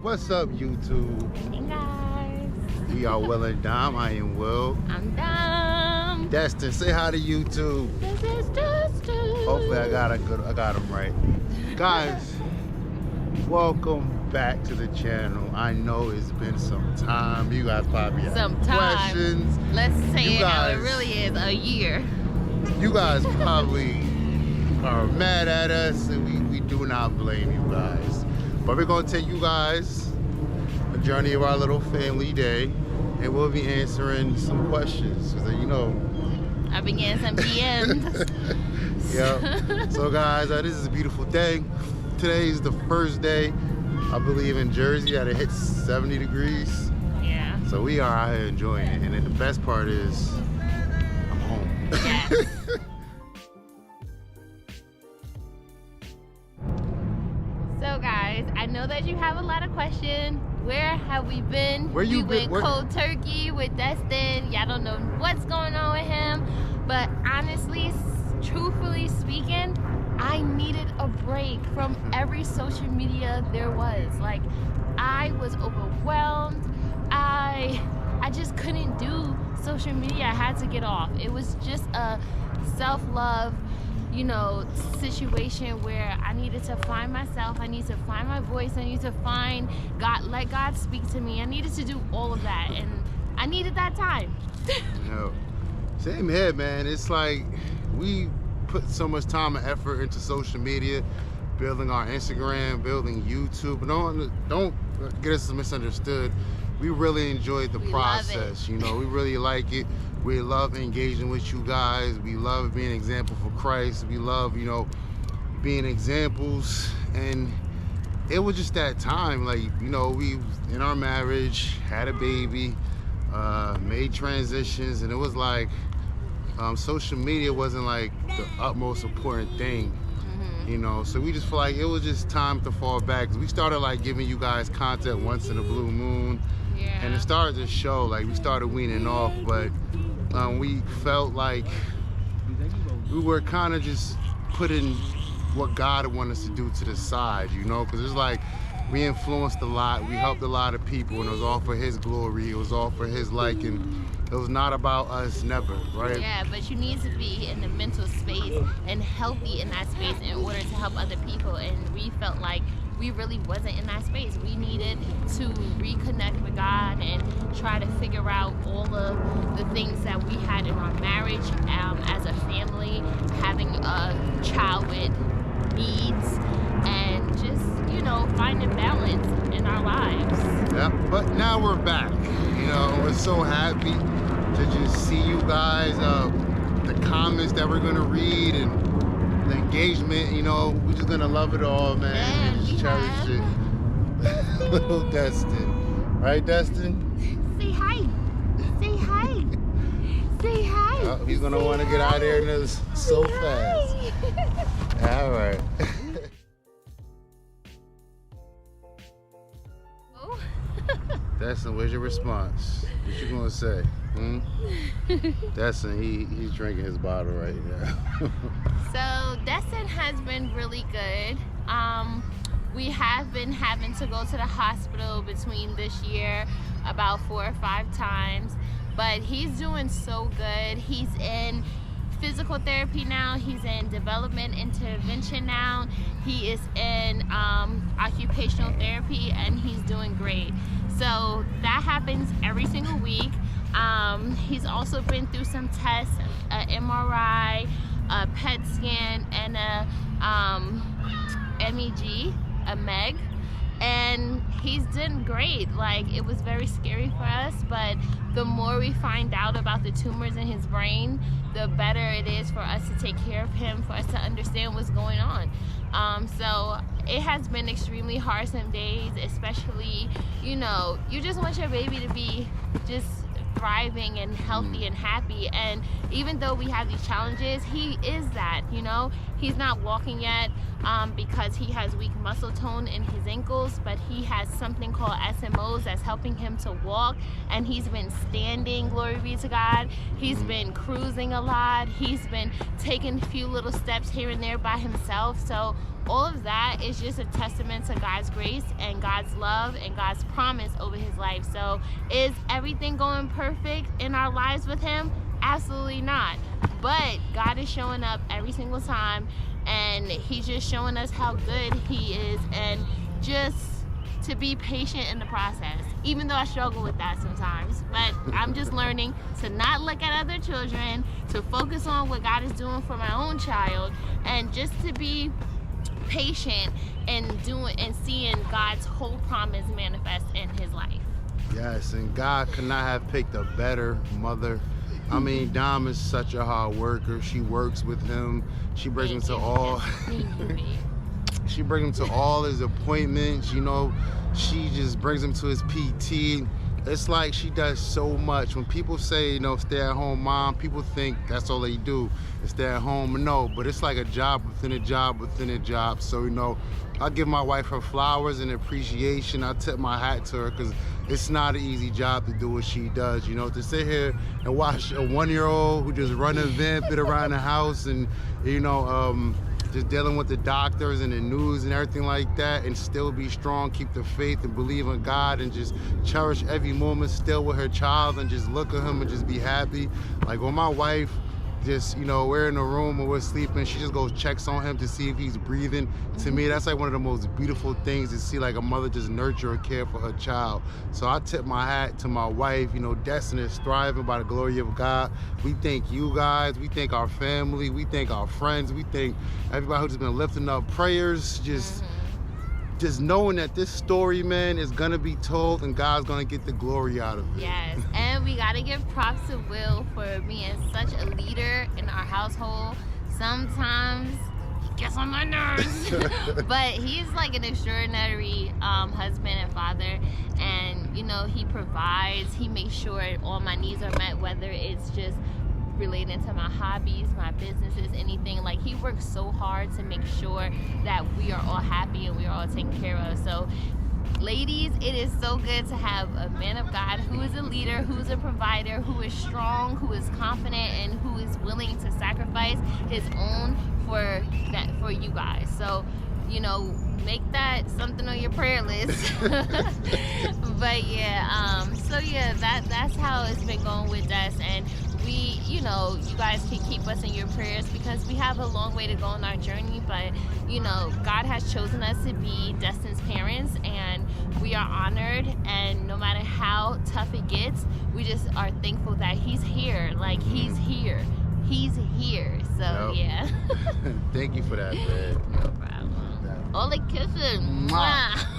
What's up, YouTube? Hey guys. We are Will&Dom. I am Will. I'm Dom. Destin, say hi to YouTube. This is Destin. Hopefully I got him right. Guys, welcome back to the channel. I know it's been some time. You guys probably have questions. Let's say it how it really is, a year. You guys probably are mad at us, and we do not blame you guys. But we're going to take you guys a journey of our little family day, and we'll be answering some questions. So, you know, I've been getting some DMs. Yeah. So guys, this is a beautiful day. Today is the first day, I believe, in Jersey that it hits 70 degrees. Yeah. So we are out here enjoying it. And then the best part is, I'm home. Yes. So guys, I know that you have a lot of questions. Where have we been? We went cold turkey with Destin. Y'all don't know what's going on with him. But honestly, truthfully speaking, I needed a break from every social media there was. Like, I was overwhelmed. I just couldn't do social media. I had to get off. It was just a self-love, you know, situation where I needed to find myself. I need to find my voice. I need to find God, let God speak to me. I needed to do all of that, and I needed that time. Yo, same here, man. It's like we put so much time and effort into social media, building our Instagram, building YouTube. Don't get us misunderstood. We really enjoyed the process. You know, we really like it. We love engaging with you guys. We love being an example for Christ. We love, you know, being examples. And it was just that time, like, you know, we in our marriage had a baby, made transitions, and it was like social media wasn't like the utmost important thing. You know, so we just feel like it was just time to fall back. We started like giving you guys content once in a blue moon. Yeah. And it started to show, like we started weaning off, but we felt like we were kind of just putting what God wanted us to do to the side, you know, because it's like we influenced a lot, we helped a lot of people, and it was all for His glory, it was all for His liking. It was not about us, never, right? Yeah, but you need to be in the mental space and healthy in that space in order to help other people, and we felt like we really wasn't in that space. We needed to reconnect with God and try to figure out all of the things that we had in our marriage as a family, having a child with needs, and just, you know, finding balance in our lives. Yeah, but now we're back. You know, we're so happy to just see you guys, the comments that we're gonna read and the engagement. You know, we're just gonna love it all, man. Yeah, just cherish it. Little Destin, right, Destin? Say hi. Say hi. Say hi. He's gonna want to get out of there so fast. All right. Destin, where's your response? What you gonna say? Destin, he's drinking his bottle right now. So Destin has been really good. We have been having to go to the hospital between this year about 4 or 5 times, but he's doing so good. He's in physical therapy now, he's in development intervention now, he is in occupational therapy, and he's doing great. So that happens every single week. He's also been through some tests, an MRI, a PET scan, and a MEG, a MEG, and he's done great. Like, it was very scary for us, but the more we find out about the tumors in his brain, the better it is for us to take care of him, for us to understand what's going on. So it has been extremely hard some days, especially, you know, you just want your baby to be just thriving and healthy and happy, and even though we have these challenges, he is that, you know. He's not walking yet, because he has weak muscle tone in his ankles, but he has something called SMOs that's helping him to walk, and he's been standing, glory be to God. He's been cruising a lot. He's been taking a few little steps here and there by himself. So all of that is just a testament to God's grace and God's love and God's promise over his life. So is everything going perfect in our lives with him? Absolutely not. But God is showing up every single time, and he's just showing us how good he is, and just to be patient in the process, even though I struggle with that sometimes. But I'm just learning to not look at other children, to focus on what God is doing for my own child, and just to be patient and seeing God's whole promise manifest in his life. Yes, and God could not have picked a better mother. I mean, Dom is such a hard worker. She works with him. She brings him to all. She brings him to all his appointments. You know, she just brings him to his PT. It's like she does so much. When people say, you know, stay-at-home mom, people think that's all they do is stay at home. No, but it's like a job within a job within a job. So, you know, I give my wife her flowers and appreciation. I tip my hat to her, because it's not an easy job to do what she does. You know, to sit here and watch a 1-year-old who just run and vamp it around the house, and, you know, just dealing with the doctors and the news and everything like that, and still be strong, keep the faith and believe in God, and just cherish every moment still with her child, and just look at him and just be happy. Like when my wife, just, you know, we're in a room or we're sleeping, she just goes checks on him to see if he's breathing. To me, that's like one of the most beautiful things, to see like a mother just nurture or care for her child. So I tip my hat to my wife. You know, Destiny is thriving by the glory of God. We thank you guys. We thank our family. We thank our friends. We thank everybody who's been lifting up prayers. Just knowing that this story, man, is gonna be told, and God's gonna get the glory out of it. Yes, and we gotta give props to Will for being such a leader in our household. Sometimes he gets on my nerves, but he's like an extraordinary husband and father, and you know, he provides, he makes sure all my needs are met, whether it's just relating to my hobbies, my businesses, anything. Like, he works so hard to make sure that we are all happy and we are all taken care of. So ladies, it is so good to have a man of God who is a leader, who is a provider, who is strong, who is confident, and who is willing to sacrifice his own for you guys. So, you know, make that something on your prayer list. But yeah, so yeah, that's how it's been going with us. And we, you know, you guys can keep us in your prayers, because we have a long way to go in our journey, but you know, God has chosen us to be Destin's parents, and we are honored. And no matter how tough it gets, we just are thankful that he's here. Like, he's here. So yeah. Thank you for that, man. No problem. All the kissing.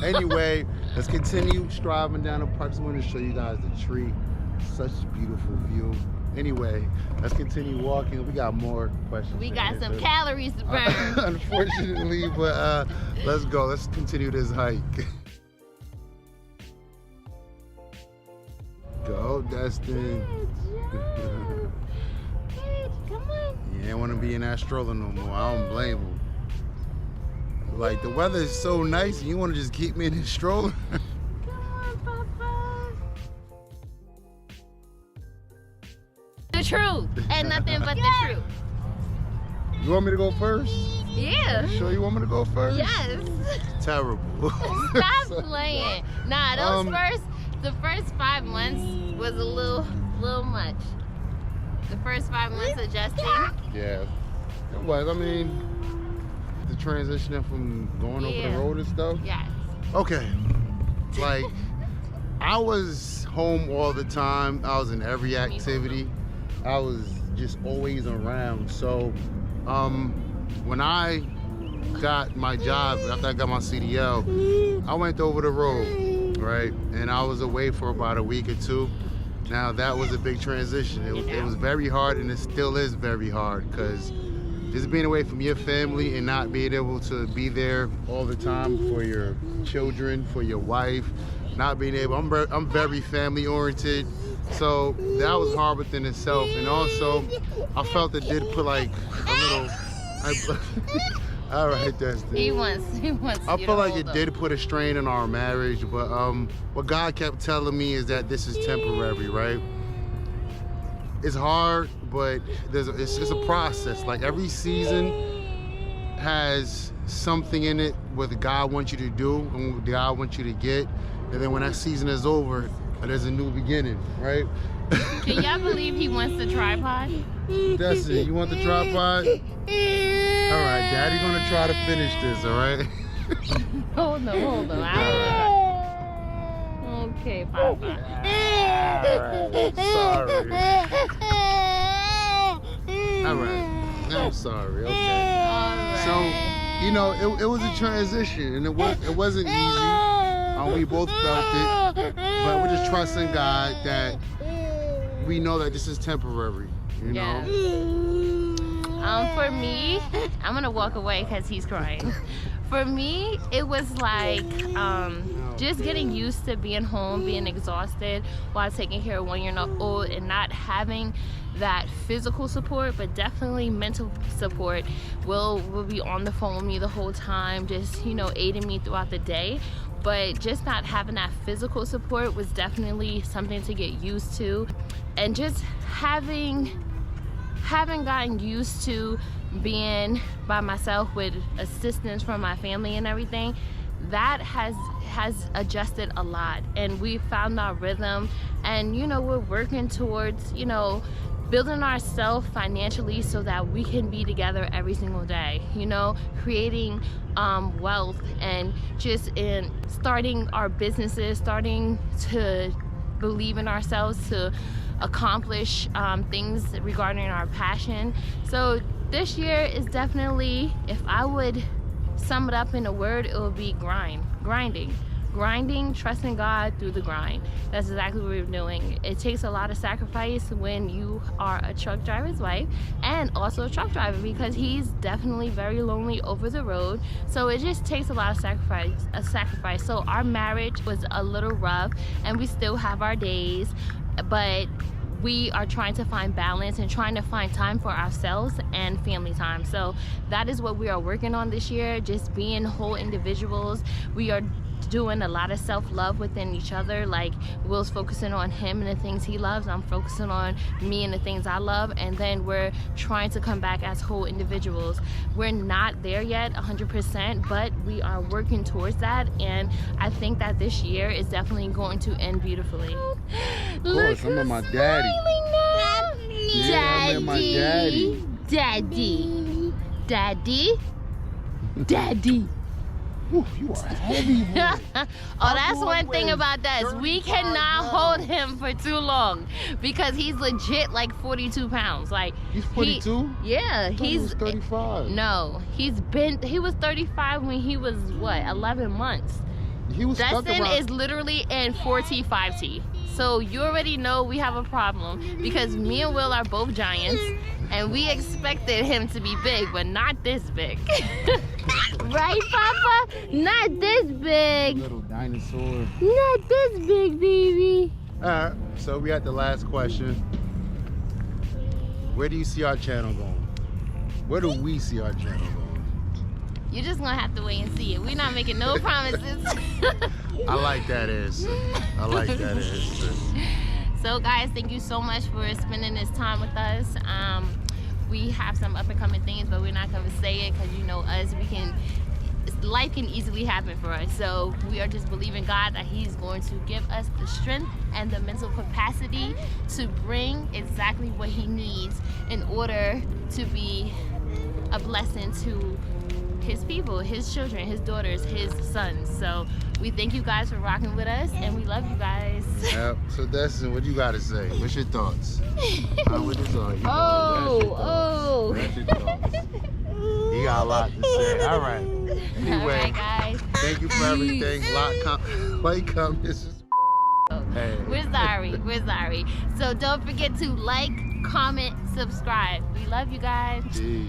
Anyway, let's continue striving down the park. Just wanted to show you guys the tree. Such a beautiful view. Anyway, let's continue walking. We got more questions. We got some calories to burn. Unfortunately, but let's go. Let's continue this hike. Go, Destin. Come on. You ain't want to be in that stroller no more. I don't blame him. Like, the weather is so nice, and you want to just keep me in this stroller? Come on, Papa. The truth, and nothing but the truth. You want me to go first? Yeah. You sure you want me to go first? Yes. Terrible. Stop playing. Nah, the first 5 months was a little much. The first 5 months adjusting. Yeah, it was. I mean, the transitioning from going over the road and stuff. Yes. Okay. Like, I was home all the time. I was in every activity. I was just always around. So, when I got my job, after I got my CDL, I went over the road, right? And I was away for about a week or two. Now, that was a big transition. It was very hard, and it still is very hard, because just being away from your family and not being able to be there all the time for your children, for your wife, not being able, I'm very family oriented, so that was hard within itself. And also, I felt it did put like a little, All right, Destin. He wants. I feel like it did put a strain on our marriage, but what God kept telling me is that this is temporary, right? It's hard, but it's a process. Like every season has something in it what God wants you to do and what God wants you to get, and then when that season is over, there's a new beginning, right? Can y'all believe he wants the tripod? Destin, you want the tripod? All right, Daddy gonna try to finish this, all right? Hold on. All right. Okay, Papa. Sorry. All right. I'm sorry. Okay. All right. So, you know, it was a transition, and it wasn't easy. We both felt it, but we're just trusting God that we know that this is temporary. You know. For me, I'm gonna walk away because he's crying. For me, it was like just getting used to being home, being exhausted while taking care of 1 year old and not having that physical support, but definitely mental support. Will be on the phone with me the whole time, just, you know, aiding me throughout the day. But just not having that physical support was definitely something to get used to. And just having gotten used to being by myself with assistance from my family and everything, that has adjusted a lot, and we found our rhythm, and you know, we're working towards, you know, building ourselves financially so that we can be together every single day, you know, creating wealth, and just in starting our businesses, starting to believe in ourselves to accomplish things regarding our passion. So this year is definitely, if I would sum it up in a word, it would be grinding, trusting God through the grind. That's exactly what we're doing. It takes a lot of sacrifice when you are a truck driver's wife and also a truck driver, because he's definitely very lonely over the road. So it just takes a lot of sacrifice. So our marriage was a little rough, and we still have our days, but we are trying to find balance and trying to find time for ourselves and family time. So that is what we are working on this year, just being whole individuals. We are doing a lot of self-love within each other. Like, Will's focusing on him and the things he loves, I'm focusing on me and the things I love, and then we're trying to come back as whole individuals. We're not there yet 100%, but we are working towards that, and I think that this year is definitely going to end beautifully. Of course, I'm my daddy. Yeah, I'm my daddy. Daddy. Ooh, you are heavy, boy. Oh, that's one thing about us. We cannot hold him for too long because he's legit like 42 pounds. Like, he's 42? Yeah, he was 35. No, he was 35 when he was what, 11 months. He was Dustin is literally in 4T5T. So you already know we have a problem, because me and Will are both giants, and we expected him to be big, but not this big. Right, Papa? Not this big. Little dinosaur. Not this big, baby. All right, so we had the last question. Where do you see our channel going? Where do we see our channel going? You're just gonna have to wait and see it. We're not making no promises. I like that answer. I like that answer. So guys, thank you so much for spending this time with us. We have some up and coming things, but we're not gonna say it because, you know us, life can easily happen for us. So we are just believing God that he's going to give us the strength and the mental capacity to bring exactly what he needs in order to be a blessing to his people, his children, his daughters, his sons. So we thank you guys for rocking with us, and we love you guys. Yep. So Dustin, what you gotta say? What's your thoughts? What is all? That's your thoughts. You got a lot to say. All right. Anyway, all right, guys. Thank you for everything. Like, comment. This is. Hey. We're sorry. So don't forget to like, comment, subscribe. We love you guys. Jeez.